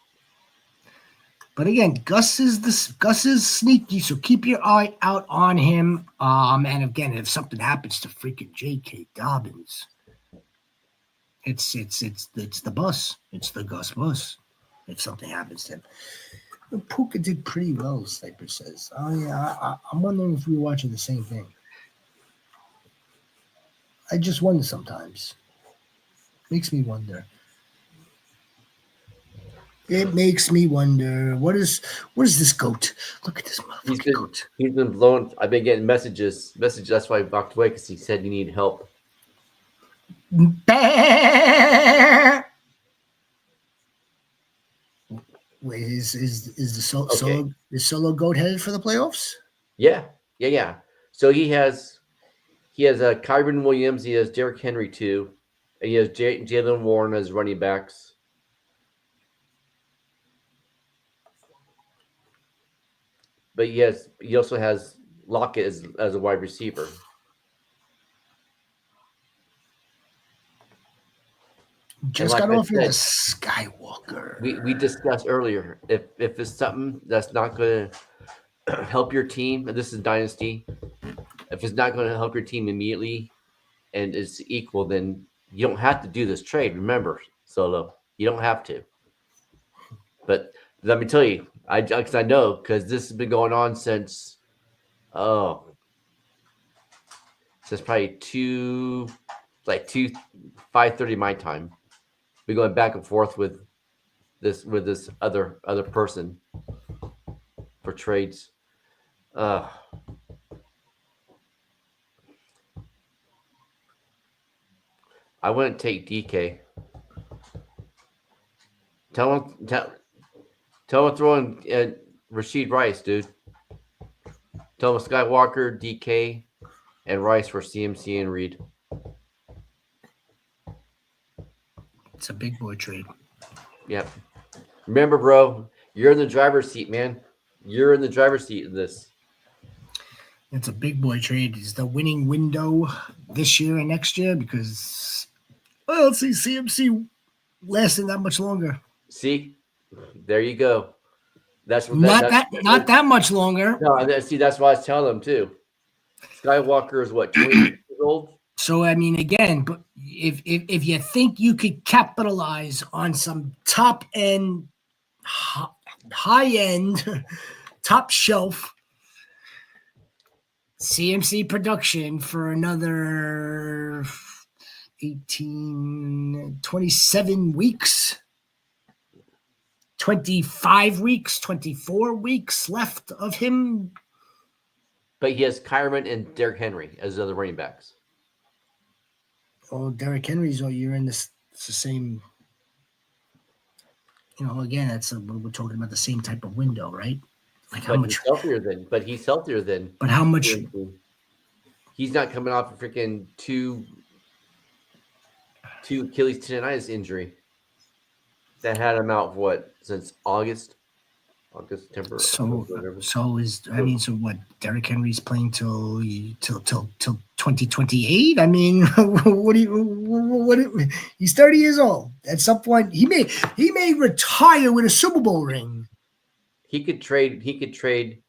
But again, Gus is sneaky, so keep your eye out on him. And again, if something happens to freaking J.K. Dobbins, it's the bus. It's the Gus bus. If something happens to him, Puka did pretty well. Sniper says. Oh yeah, I'm wondering if we were watching the same thing. I just wonder sometimes. Makes me wonder. It makes me wonder. What is this goat? Look at this motherfucking goat. He's been blown. I've been getting messages. That's why he walked away because he said you need help. Wait, is the solo goat headed for the playoffs? Yeah. So he has Kyron Williams. He has Derrick Henry too, and he has Jalen Warren as running backs. But he also has Lockett as a wide receiver. Just got off here, Skywalker. We discussed earlier if it's something that's not going to help your team, and this is Dynasty, if it's not going to help your team immediately and it's equal, then you don't have to do this trade. Remember, Solo, you don't have to. But let me tell you, I know because this has been going on since probably 5:30 my time. We're going back and forth with this other person for trades. I wouldn't take DK. Tell him to throw in Rashid Rice, dude. Tell him Skywalker, DK, and Rice for CMC and Reed. It's a big boy trade. Yep. Remember, bro, you're in the driver's seat, man. You're in the driver's seat of this. It's a big boy trade. It's the winning window this year and next year because I don't see CMC lasting that much longer. See, there you go. That's what Not that much longer. No, see, that's what I was telling them too. Skywalker is what, 20 years old? So I mean, again, but if you think you could capitalize on some top end, high end, top shelf CMC production for another 27 weeks, 25 weeks, 24 weeks left of him. But he has Kyron and Derrick Henry as the other running backs. Oh, Derrick Henry's all year in this. It's the same. Again, we're talking about the same type of window, right? Like how much he's healthier than. But he's healthier than. But how much? He's not coming off a freaking two Achilles tendonitis injury that had him out since August, September. So what? Derrick Henry's playing till 2028. I mean, he's 30 years old. At some point, he may retire with a Super Bowl ring. He could trade him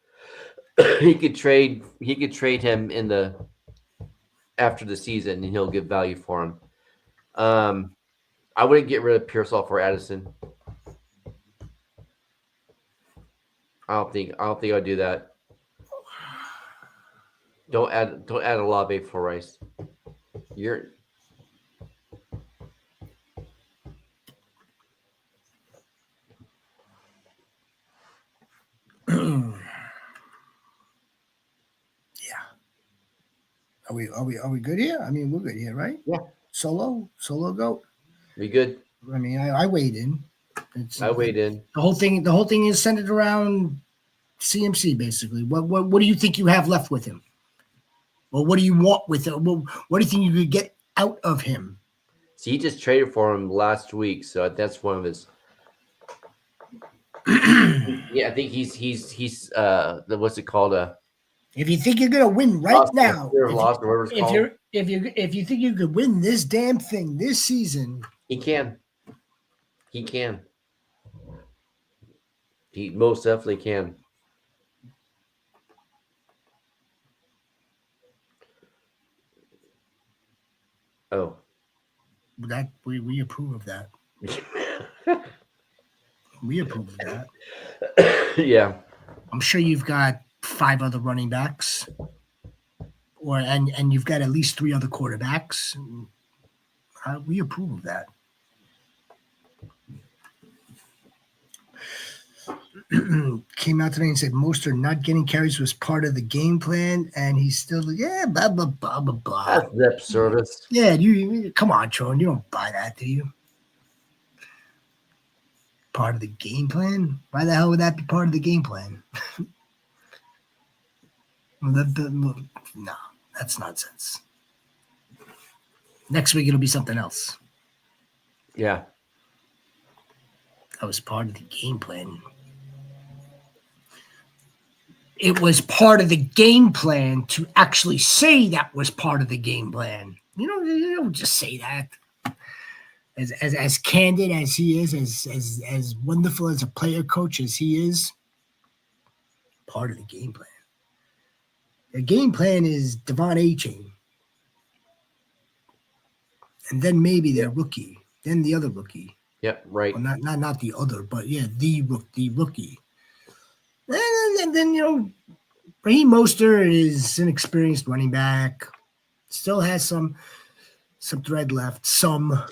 after the season, and he'll get value for him. I wouldn't get rid of Pearsall for Addison. I don't think I'd do that. Don't add Olave for Rice. Yeah. Are we good here? I mean, we're good here, right? Yeah. Solo goat. We good? I mean, I weighed in. I weighed in. The whole thing is centered around CMC, basically. What do you think you have left with him? Well, what do you want with him? What do you think you could get out of him? See, he just traded for him last week, so that's one of his. Yeah, I think he's what's it called? If you think you're gonna win right now, if you think you could win this damn thing this season, he can. He most definitely can. Oh, that we approve of that. We approve of that. Yeah, I'm sure you've got 5 other running backs, and you've got at least 3 other quarterbacks. We approve of that. Came out today and said Mostert not getting carries was part of the game plan, and he's still blah blah blah blah blah. That's lip service. Yeah, you come on, Sean. You don't buy that, do you? Part of the game plan? Why the hell would that be part of the game plan? No, that's nonsense. Next week it'll be something else. Yeah, that was part of the game plan. It was part of the game plan to actually say that was part of the game plan. You don't just say that. As candid as he is, as wonderful as a player coach as he is, part of the game plan. The game plan is Devon A-Chain. And then maybe their rookie. Then the other rookie. Yep, right. Well, not the other, but yeah, the rookie. And then Raheem Mostert is an experienced running back. Still has some thread left. Some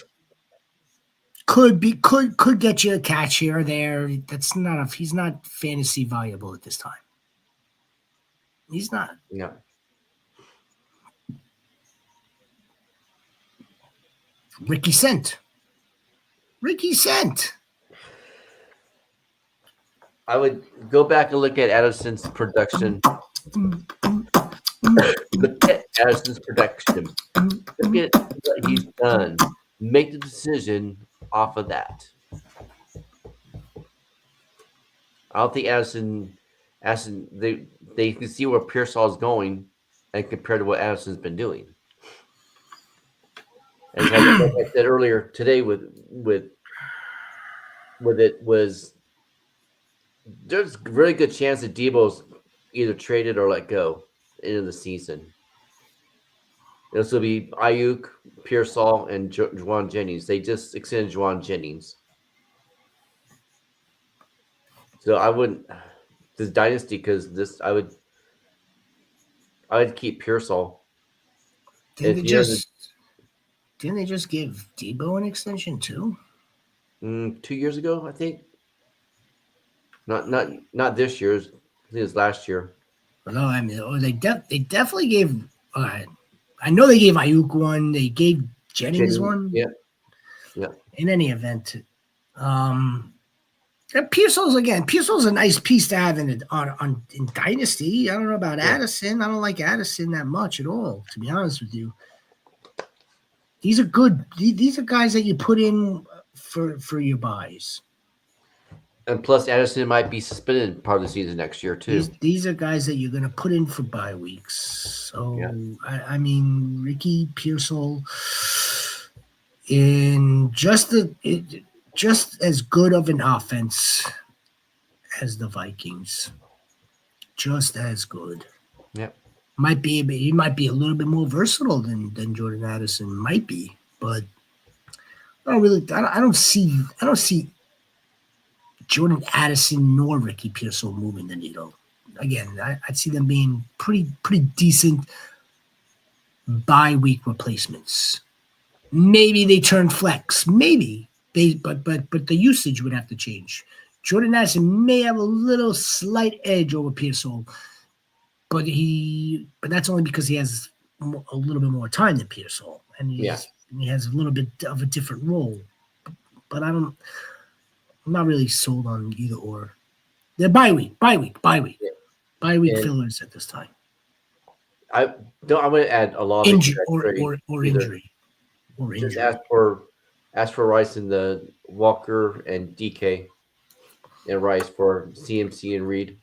could get you a catch here or there. He's not fantasy valuable at this time. He's not. Yeah. Ricky Sent. I would go back and look at Addison's production. Look at Addison's production. Look at what he's done. Make the decision off of that. I don't think Addison, they can see where Pearsall is going and compared to what Addison's been doing. And like I said earlier today, with it was there's a really good chance that Debo's either traded or let go into the season. This will be Ayuk, Pearsall, and Juwan Jennings. They just extended Juwan Jennings. So I wouldn't this dynasty because this I would keep Pearsall. Didn't they just give Debo an extension too? 2 years ago, I think. Not this year. I think it was last year. No, I mean, they definitely gave. I know they gave Ayuk one. They gave Jennings one. Yeah. In any event, Pearsall's a nice piece to have in Dynasty. I don't know about Addison. I don't like Addison that much at all, to be honest with you. These are good. These are guys that you put in for your buys. And plus, Addison might be suspended part of the season next year too. These are guys that you're going to put in for bye weeks. So I mean, Ricky Pearsall in just as good of an offense as the Vikings, just as good. Yep. He might be a little bit more versatile than Jordan Addison might be, but I don't see Jordan Addison nor Ricky Pearsall moving the needle. Again, I'd see them being pretty decent bye week replacements. Maybe they turn flex. Maybe but the usage would have to change. Jordan Addison may have a little slight edge over Pearsall, but that's only because he has a little bit more time than Pearsall, and he has a little bit of a different role. But I'm not really sold on either or. They're bye week fillers at this time. I'm going to add a lot of injury. Just ask for Rice in the Walker and DK, and Rice for CMC and Reed.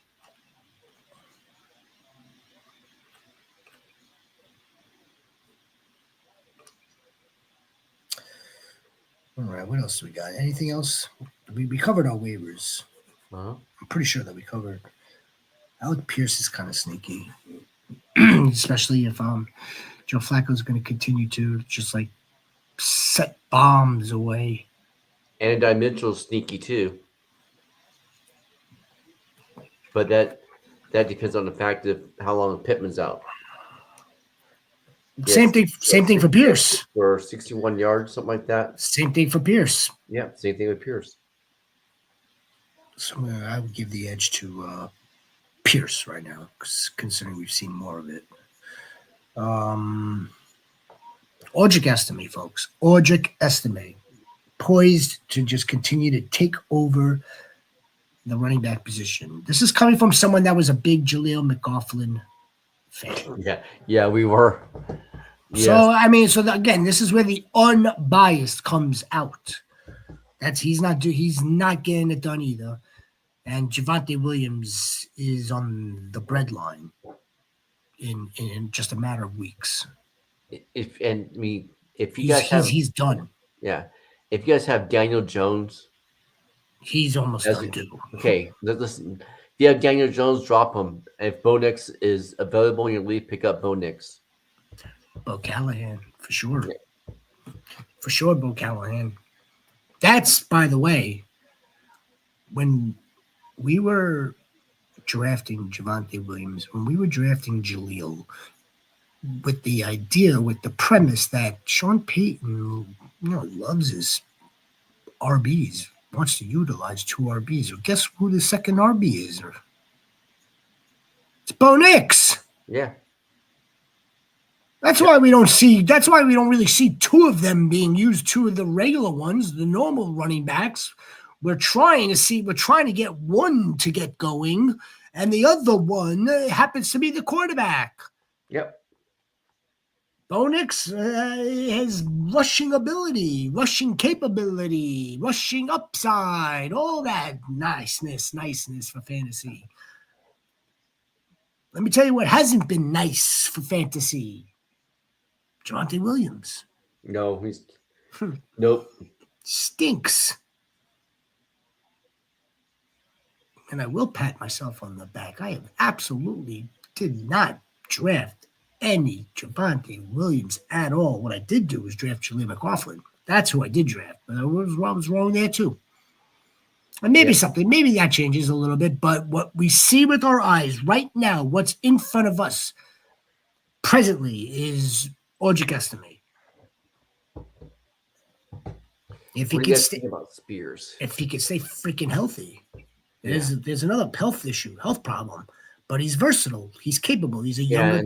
All right, what else do we got? Anything else? We covered our waivers. I'm pretty sure that we covered. Alec Pierce is kind of sneaky, especially if Joe Flacco is going to continue to just like set bombs away. And Mitchell's sneaky too, but that depends on the fact of how long Pittman's out. Same thing for Pierce. For 61 yards, something like that. Same thing for Pierce. Yeah, same thing with Pierce. So I would give the edge to Pierce right now, considering we've seen more of it. Audric Estime, folks. Audric Estime, poised to just continue to take over the running back position. This is coming from someone that was a big Jaleel McLaughlin fan. Yeah, we were. Yes. So I mean, again, this is where the unbiased comes out. He's not getting it done either. And Javonte Williams is on the breadline in just a matter of weeks. If you guys he's done. Yeah, if you guys have Daniel Jones, he's almost done too. Okay, listen. If you have Daniel Jones, drop him. If Bo Nix is available in your league, pick up Bo Nix. Bo Callahan, for sure. Yeah. For sure, Bo Callahan. That's, by the way, when we were drafting Javonte Williams, when we were drafting Jaleel, with the premise that Sean Payton, loves his RBs, wants to utilize 2 RBs. Or guess who the second RB is? It's Bo Nix. Yeah. That's why we don't really see 2 of them being used, 2 of the regular ones, the normal running backs. We're trying to get one to get going, and the other one happens to be the quarterback. Yep. Bo Nix has rushing ability, rushing capability, rushing upside, all that niceness for fantasy. Let me tell you what hasn't been nice for fantasy. Javonte Williams. No, he's nope. Stinks. And I will pat myself on the back. I absolutely did not draft any Javonte Williams at all. What I did do was draft Jaleel McLaughlin. That's who I did draft. But I was wrong there too. And maybe maybe that changes a little bit. But what we see with our eyes right now, what's in front of us presently is Orgic Estimate. If he could stay about Spears, if he could stay freaking healthy, there's another health problem. But he's versatile. He's capable. He's a younger.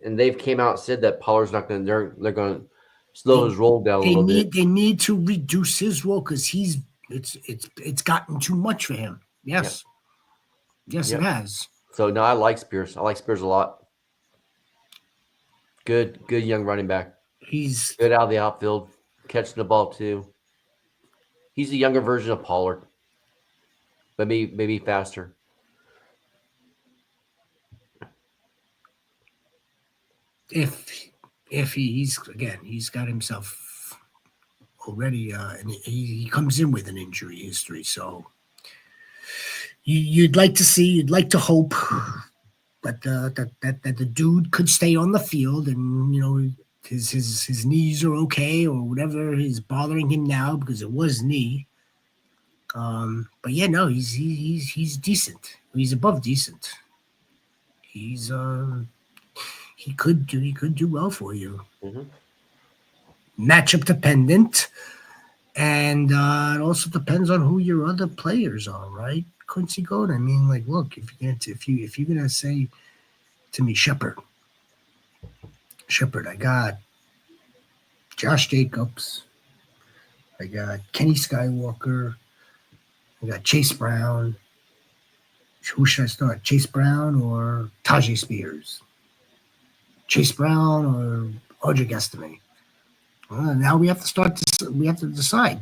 and they've came out and said that Pollard's not going to. They're going to slow his roll down a little bit. They need to reduce his roll because it's gotten too much for him. Yes, it has. So no, I like Spears. I like Spears a lot. Good young running back. He's good out of the outfield, catching the ball too. He's a younger version of Pollard, but maybe faster. If he's got himself already, and he comes in with an injury history, so you'd like to hope that the dude could stay on the field, and his knees are okay or whatever is bothering him now because it was knee. But he's decent. He's above decent. He's he could do well for you. Mm-hmm. Matchup dependent, and it also depends on who your other players are, right? Quincy Goat. I mean, like, look, if you're gonna say to me, Shepard, I got Josh Jacobs, I got Kenny Skywalker, I got Chase Brown. Who should I start? Chase Brown or Tajay Spears? Chase Brown or Orgic Estimate? Now we have to start. We have to decide.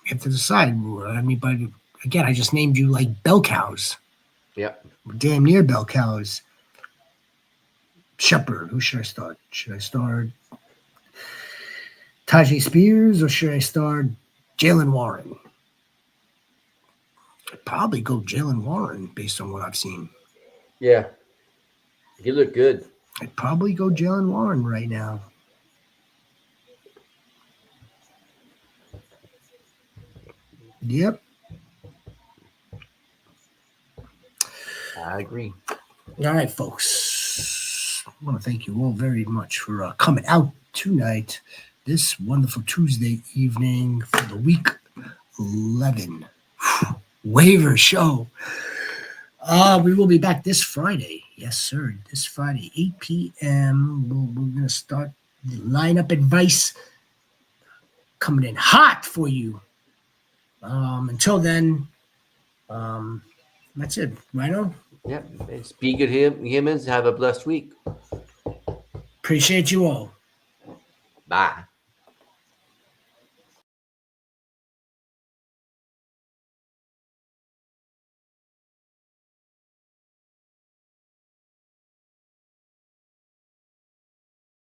I mean, but again, I just named you like bell cows. Yeah. Damn near bell cows. Shepard. Who should I start? Should I start Tajay Spears or should I start Jalen Warren? I'd probably go Jalen Warren based on what I've seen. Yeah. He looked good. I'd probably go Jalen Warren right now. Yep. I agree. All right, folks. I want to thank you all very much for coming out tonight, this wonderful Tuesday evening for the week 11 waiver show. We will be back this Friday. Yes, sir. This Friday, 8 p.m. We're going to start the lineup advice coming in hot for you. Until then, that's it. Rhino? Yeah. Be good humans. Have a blessed week. Appreciate you all. Bye.